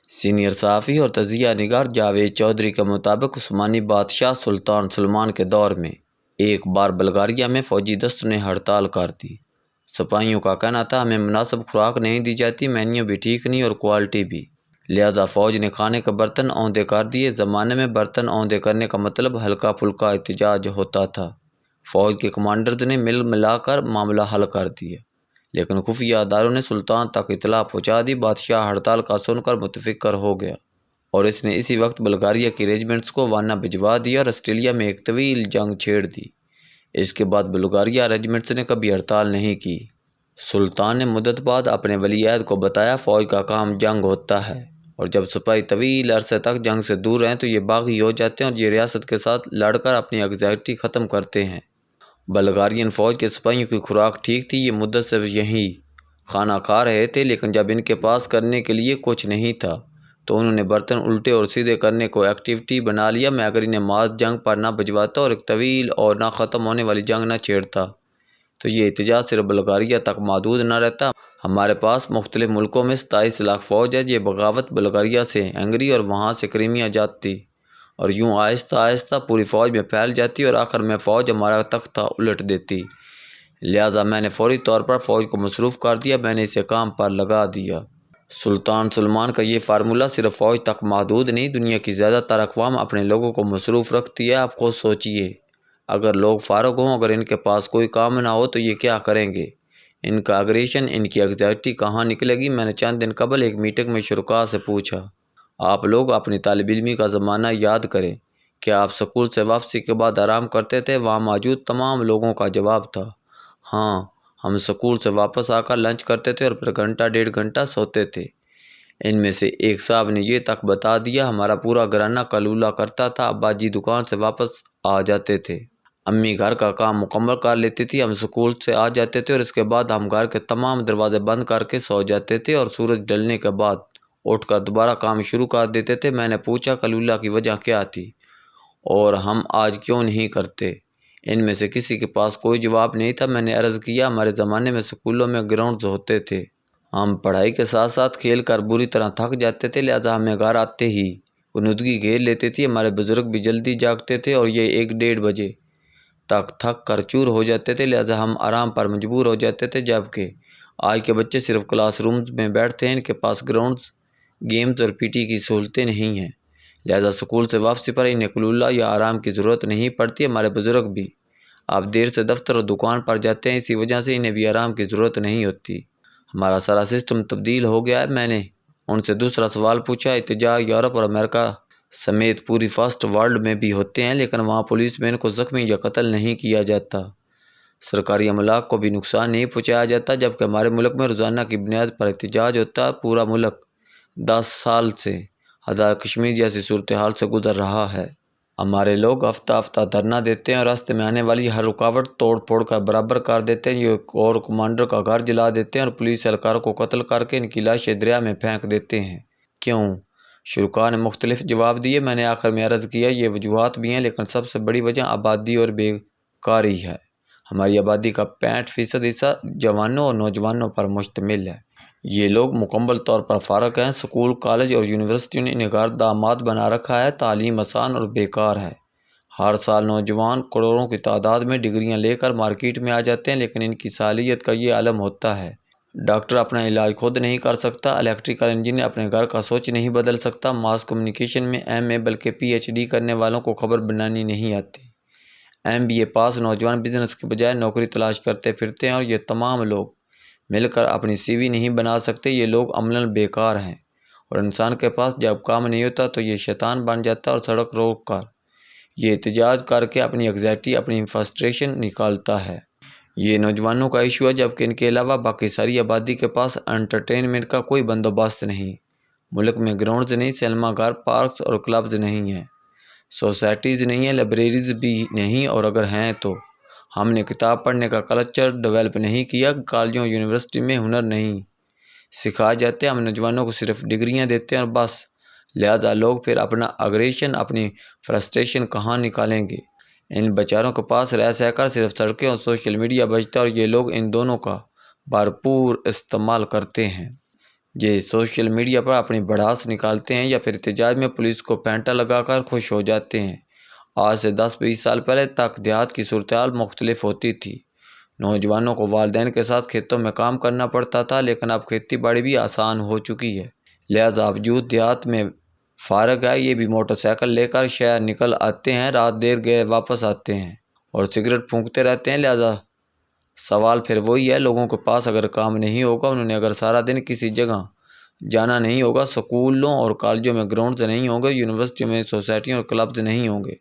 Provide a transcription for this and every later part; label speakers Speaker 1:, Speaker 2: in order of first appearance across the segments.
Speaker 1: Senior صحافی اور تجزیہ نگار جاوید چودھری کے مطابق عثمانی بادشاہ سلطان سلمان کے دور میں ایک بار بلغاریہ میں فوجی دستوں نے ہڑتال کر دی۔ سپاہیوں کا کہنا تھا ہمیں مناسب خوراک نہیں دی جاتی، مینیو بھی ٹھیک نہیں اور کوالٹی بھی، لہذا فوج نے کھانے کے برتن اوندھے کر دیے۔ زمانے میں برتن اوندھے کرنے کا مطلب ہلکا پھلکا احتجاج ہوتا تھا۔ فوج کے کمانڈرز نے ملا کر معاملہ حل کر دیا، لیکن خفیہ اداروں نے سلطان تک اطلاع پہنچا دی۔ بادشاہ ہڑتال کا سن کر متفکر ہو گیا اور اس نے اسی وقت بلغاریہ کی ریجمنٹس کو وانہ بھجوا دیا اور آسٹریلیا میں ایک طویل جنگ چھیڑ دی۔ اس کے بعد بلغاریہ ریجمنٹس نے کبھی ہڑتال نہیں کی۔ سلطان نے مدت بعد اپنے ولی عہد کو بتایا، فوج کا کام جنگ ہوتا ہے اور جب سپاہی طویل عرصے تک جنگ سے دور رہیں تو یہ باغی ہو جاتے ہیں اور یہ ریاست کے ساتھ لڑ کر اپنی انگزائٹی ختم کرتے ہیں۔ بلغاریئن فوج کے سپاہیوں کی خوراک ٹھیک تھی، یہ مدت سے یہیں کھانا کھا رہے تھے، لیکن جب ان کے پاس کرنے کے لیے کچھ نہیں تھا تو انہوں نے برتن الٹے اور سیدھے کرنے کو ایکٹیویٹی بنا لیا۔ میں اگر انہیں ماس جنگ پر نہ بھجواتا اور ایک طویل اور نہ ختم ہونے والی جنگ نہ چھیڑتا تو یہ احتجاج صرف بلغاریہ تک محدود نہ رہتا۔ ہمارے پاس مختلف ملکوں میں 27 لاکھ فوج ہے۔ یہ بغاوت بلغاریہ سے ہنگری اور وہاں سے کرائمیا جاتی اور یوں آہستہ آہستہ پوری فوج میں پھیل جاتی اور آخر میں فوج ہمارا تختہ الٹ دیتی۔ لہٰذا میں نے فوری طور پر فوج کو مصروف کر دیا، میں نے اسے کام پر لگا دیا۔ سلطان سلمان کا یہ فارمولہ صرف فوج تک محدود نہیں، دنیا کی زیادہ تر اقوام اپنے لوگوں کو مصروف رکھتی ہے۔ آپ خود سوچئے، اگر لوگ فارغ ہوں، اگر ان کے پاس کوئی کام نہ ہو تو یہ کیا کریں گے؟ ان کا اگریشن، ان کی انگزائٹی کہاں نکلے گی؟ میں نے چند دن قبل ایک میٹنگ میں شرکاء سے پوچھا، آپ لوگ اپنی طالب علمی کا زمانہ یاد کریں، کیا آپ سکول سے واپسی کے بعد آرام کرتے تھے؟ وہاں موجود تمام لوگوں کا جواب تھا، ہاں، ہم سکول سے واپس آ کر لنچ کرتے تھے اور پھر گھنٹہ ڈیڑھ گھنٹہ سوتے تھے۔ ان میں سے ایک صاحب نے یہ تک بتا دیا، ہمارا پورا گھرانہ کلولہ کرتا تھا، ابا جی دکان سے واپس آ جاتے تھے، امی گھر کا کام مکمل کر لیتی تھی، ہم سکول سے آ جاتے تھے اور اس کے بعد ہم گھر کے تمام دروازے بند کر کے سو جاتے تھے اور سورج ڈھلنے کے بعد اٹھ کر دوبارہ کام شروع کر دیتے تھے۔ میں نے پوچھا، کلولہ کی وجہ کیا تھی اور ہم آج کیوں نہیں کرتے؟ ان میں سے کسی کے پاس کوئی جواب نہیں تھا۔ میں نے عرض کیا، ہمارے زمانے میں سکولوں میں گراؤنڈز ہوتے تھے، ہم پڑھائی کے ساتھ ساتھ کھیل کر بری طرح تھک جاتے تھے، لہذا ہمیں گھر آتے ہی غنودگی گھیر لیتی تھی۔ ہمارے بزرگ بھی جلدی جاگتے تھے اور یہ 1-1.5 بجے تک تھک کر چور ہو جاتے تھے، لہذا ہم آرام پر مجبور ہو جاتے تھے۔ جبکہ آج کے بچے صرف کلاس رومز میں بیٹھتے ہیں، ان کے پاس گراؤنڈز، گیمز اور پی ٹی کی سہولتیں نہیں ہیں، لہذا سکول سے واپسی پر انہیں کلولہ یا آرام کی ضرورت نہیں پڑتی۔ ہمارے بزرگ بھی آپ دیر سے دفتر اور دکان پر جاتے ہیں، اسی وجہ سے انہیں بھی آرام کی ضرورت نہیں ہوتی۔ ہمارا سارا سسٹم تبدیل ہو گیا ہے۔ میں نے ان سے دوسرا سوال پوچھا، احتجاج یورپ اور امریکہ سمیت پوری فرسٹ ورلڈ میں بھی ہوتے ہیں، لیکن وہاں پولیس مین کو زخمی یا قتل نہیں کیا جاتا، سرکاری املاک کو بھی نقصان نہیں پہنچایا جاتا، جبکہ ہمارے ملک میں روزانہ کی بنیاد پر احتجاج ہوتا ہے۔ پورا ملک 10 سال سے آزاد کشمیر جیسی صورتحال سے گزر رہا ہے۔ ہمارے لوگ ہفتہ ہفتہ دھرنا دیتے ہیں اور راستے میں آنے والی ہر رکاوٹ توڑ پھوڑ کر برابر کر دیتے ہیں۔ یہ اور کمانڈر کا گھر جلا دیتے ہیں اور پولیس اہلکاروں کو قتل کر کے ان کی لاشیں دریا میں پھینک دیتے ہیں۔ کیوں؟ شرکاء نے مختلف جواب دیے۔ میں نے آخر میں عرض کیا، یہ وجوہات بھی ہیں، لیکن سب سے بڑی وجہ آبادی اور بیکاری ہے۔ ہماری آبادی کا 65% حصہ جوانوں اور نوجوانوں پر مشتمل ہے۔ یہ لوگ مکمل طور پر فارغ ہیں، سکول، کالج اور یونیورسٹیوں نے انہیں گھر داماد بنا رکھا ہے، تعلیم آسان اور بیکار ہے۔ ہر سال نوجوان کروڑوں کی تعداد میں ڈگریاں لے کر مارکیٹ میں آ جاتے ہیں، لیکن ان کی صلاحیت کا یہ عالم ہوتا ہے، ڈاکٹر اپنا علاج خود نہیں کر سکتا، الیکٹریکل انجینئر اپنے گھر کا سوئچ نہیں بدل سکتا، ماس کمیونیکیشن میں ایم اے بلکہ پی ایچ ڈی کرنے والوں کو خبر بنانی نہیں آتی، ایم بی اے پاس نوجوان بزنس کے بجائے نوکری تلاش کرتے پھرتے ہیں اور یہ تمام لوگ مل کر اپنی سی وی نہیں بنا سکتے۔ یہ لوگ عملاً بیکار ہیں اور انسان کے پاس جب کام نہیں ہوتا تو یہ شیطان بن جاتا ہے اور سڑک روک کر یہ احتجاج کر کے اپنی انگزائٹی، اپنی فرسٹریشن نکالتا ہے۔ یہ نوجوانوں کا ایشو ہے، جبکہ ان کے علاوہ باقی ساری آبادی کے پاس انٹرٹینمنٹ کا کوئی بندوبست نہیں۔ ملک میں گراؤنڈز نہیں، سینما گھر، پارکس اور کلبز نہیں ہیں، سوسائٹیز نہیں ہیں، لائبریریز بھی نہیں، اور اگر ہیں تو ہم نے کتاب پڑھنے کا کلچر ڈیولپ نہیں کیا۔ کالجوں یونیورسٹی میں ہنر نہیں سکھائے جاتے، ہم نوجوانوں کو صرف ڈگریاں دیتے ہیں اور بس، لہٰذا لوگ پھر اپنا اگریشن، اپنی فرسٹریشن کہاں نکالیں گے؟ ان بیچاروں کے پاس رہ سہ کر صرف سڑکیں اور سوشل میڈیا بچتا ہے اور یہ لوگ ان دونوں کا بھرپور استعمال کرتے ہیں۔ یہ سوشل میڈیا پر اپنی بڑھاس نکالتے ہیں یا پھر احتجاج میں پولیس کو پینٹا لگا کر خوش ہو جاتے ہیں۔ آج سے 10-20 سال پہلے تک دیہات کی صورتحال مختلف ہوتی تھی۔ نوجوانوں کو والدین کے ساتھ کھیتوں میں کام کرنا پڑتا تھا، لیکن اب کھیتی باڑی بھی آسان ہو چکی ہے۔ لہٰذا اب جو دیہات میں فارغ ہے یہ بھی موٹر سائیکل لے کر شہر نکل آتے ہیں، رات دیر گئے واپس آتے ہیں اور سگریٹ پھونکتے رہتے ہیں۔ لہٰذا سوال پھر وہی ہے، لوگوں کے پاس اگر کام نہیں ہوگا، انہوں نے اگر سارا دن کسی جگہ جانا نہیں ہوگا، سکولوں اور کالجوں میں گراؤنڈز نہیں ہوں گے، یونیورسٹیوں میں سوسائٹیوں اور کلبز نہیں ہوں گے،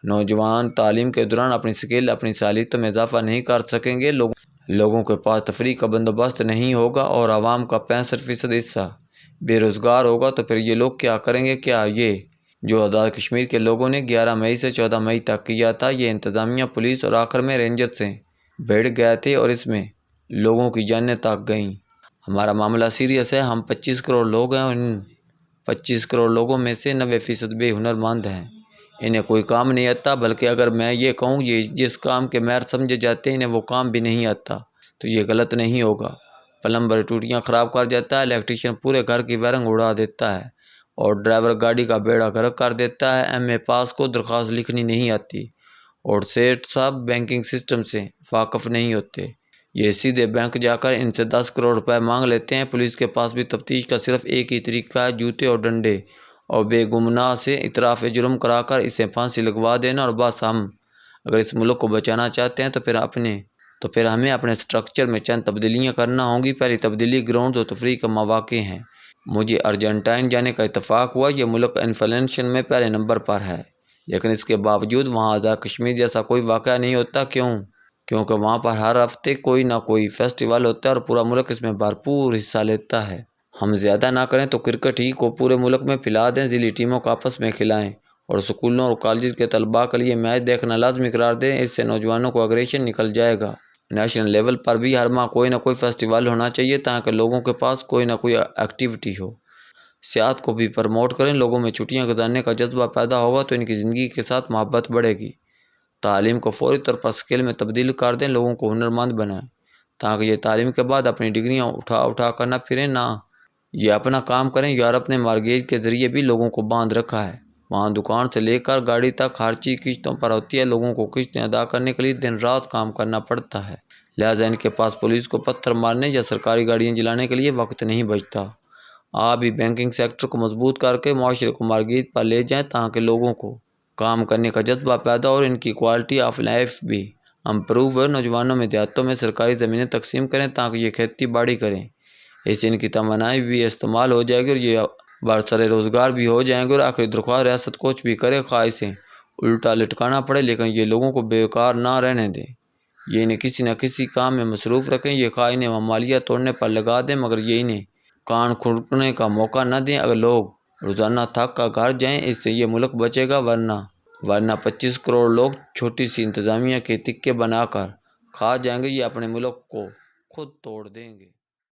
Speaker 1: نوجوان تعلیم کے دوران اپنی سکل اپنی صلاحیتوں میں اضافہ نہیں کر سکیں گے، لوگوں کے پاس تفریح کا بندوبست نہیں ہوگا اور عوام کا 65% حصہ بے روزگار ہوگا، تو پھر یہ لوگ کیا کریں گے؟ کیا یہ جو آزاد کشمیر کے لوگوں نے 11 مئی سے 14 مئی تک کیا تھا، یہ انتظامیہ، پولیس اور آخر میں رینجر سے بھیڑ گئے تھے اور اس میں لوگوں کی جانیں تک گئیں؟ ہمارا معاملہ سیریس ہے، ہم 25 کروڑ لوگ ہیں، ان 25 کروڑ لوگوں میں سے 90% بے ہنر مند ہیں، انہیں کوئی کام نہیں آتا، بلکہ اگر میں یہ کہوں یہ جس کام کے ماہر سمجھے جاتے ہیں انہیں وہ کام بھی نہیں آتا، تو یہ غلط نہیں ہوگا۔ پلمبر ٹوٹیاں خراب کر جاتا ہے، الیکٹریشین پورے گھر کی وائرنگ اڑا دیتا ہے اور ڈرائیور گاڑی کا بیڑا غرق کر دیتا ہے، ایم اے پاس کو درخواست لکھنی نہیں آتی اور سیٹھ صاحب بینکنگ سسٹم سے واقف نہیں ہوتے، یہ سیدھے بینک جا کر ان سے 10 کروڑ روپے مانگ لیتے ہیں۔ پولیس کے پاس بھی تفتیش کا صرف ایک ہی طریقہ ہے، جوتے اور ڈنڈے اور بے گناہ سے اعتراف جرم کرا کر اسے پھانسی لگوا دینا، اور بس ہم اگر اس ملک کو بچانا چاہتے ہیں تو پھر ہمیں اپنے سٹرکچر میں چند تبدیلیاں کرنا ہوں گی۔ پہلی تبدیلی گراؤنڈ اور تفریح کے مواقع ہیں۔ مجھے ارجنٹائن جانے کا اتفاق ہوا، یہ ملک انفلیشن میں پہلے نمبر پر ہے، لیکن اس کے باوجود وہاں آزاد کشمیر جیسا کوئی واقعہ نہیں ہوتا۔ کیونکہ وہاں پر ہر ہفتے کوئی نہ کوئی فیسٹیول ہوتا ہے اور پورا ملک اس میں بھرپور حصہ لیتا ہے۔ ہم زیادہ نہ کریں تو کرکٹ ہی کو پورے ملک میں پھیلا دیں، ضلعی ٹیموں کو آپس میں کھلائیں اور اسکولوں اور کالجز کے طلباء کے لیے میچ دیکھنا لازمی قرار دیں، اس سے نوجوانوں کو اگریشن نکل جائے گا۔ نیشنل لیول پر بھی ہر ماہ کوئی نہ کوئی فیسٹیول ہونا چاہیے تاکہ لوگوں کے پاس کوئی نہ کوئی ایکٹیویٹی ہو۔ سیاحت کو بھی پروموٹ کریں، لوگوں میں چھٹیاں گزارنے کا جذبہ پیدا ہوگا تو ان کی زندگی کے ساتھ محبت بڑھے گی۔ تعلیم کو فوری طور پر اسکل میں تبدیل کر دیں، لوگوں کو ہنرمند بنائیں تاکہ یہ تعلیم کے بعد اپنی ڈگریاں اٹھا کر نہ پھریں، نہ یہ اپنا کام کریں۔ یورپ نے مارگیج کے ذریعے بھی لوگوں کو باندھ رکھا ہے، وہاں دکان سے لے کر گاڑی تک ہر چیز قسطوں پر ہوتی ہے، لوگوں کو قسطیں ادا کرنے کے لیے دن رات کام کرنا پڑتا ہے، لہٰذا ان کے پاس پولیس کو پتھر مارنے یا سرکاری گاڑیاں جلانے کے لیے وقت نہیں بچتا۔ آپ بھی بینکنگ سیکٹر کو مضبوط کر کے معاشرے کو مارگیج پر لے جائیں تاکہ لوگوں کو کام کرنے کا جذبہ پیدا اور ان کی کوالٹی آف لائف بھی امپروو ہو۔ نوجوانوں میں دیہاتوں میں سرکاری زمینیں تقسیم کریں تاکہ یہ کھیتی باڑی کریں، اس سے ان کی توانائی بھی استعمال ہو جائے گی اور یہ برسر روزگار بھی ہو جائیں گے۔ اور آخری درخواست، ریاست کچھ بھی کرے، خواہ اسے الٹا لٹکانا پڑے، لیکن یہ لوگوں کو بیکار نہ رہنے دیں، یہ انہیں کسی نہ کسی کام میں مصروف رکھیں، یہ خواہ انہیں ممالیہ توڑنے پر لگا دیں مگر یہ انہیں کان کھڑکنے کا موقع نہ دیں۔ اگر لوگ روزانہ تھک کر گھر جائیں، اس سے یہ ملک بچے گا، ورنہ 25 کروڑ لوگ چھوٹی سی انتظامیہ کے تکے بنا کر کھا جائیں گے، یہ اپنے ملک کو خود توڑ دیں گے۔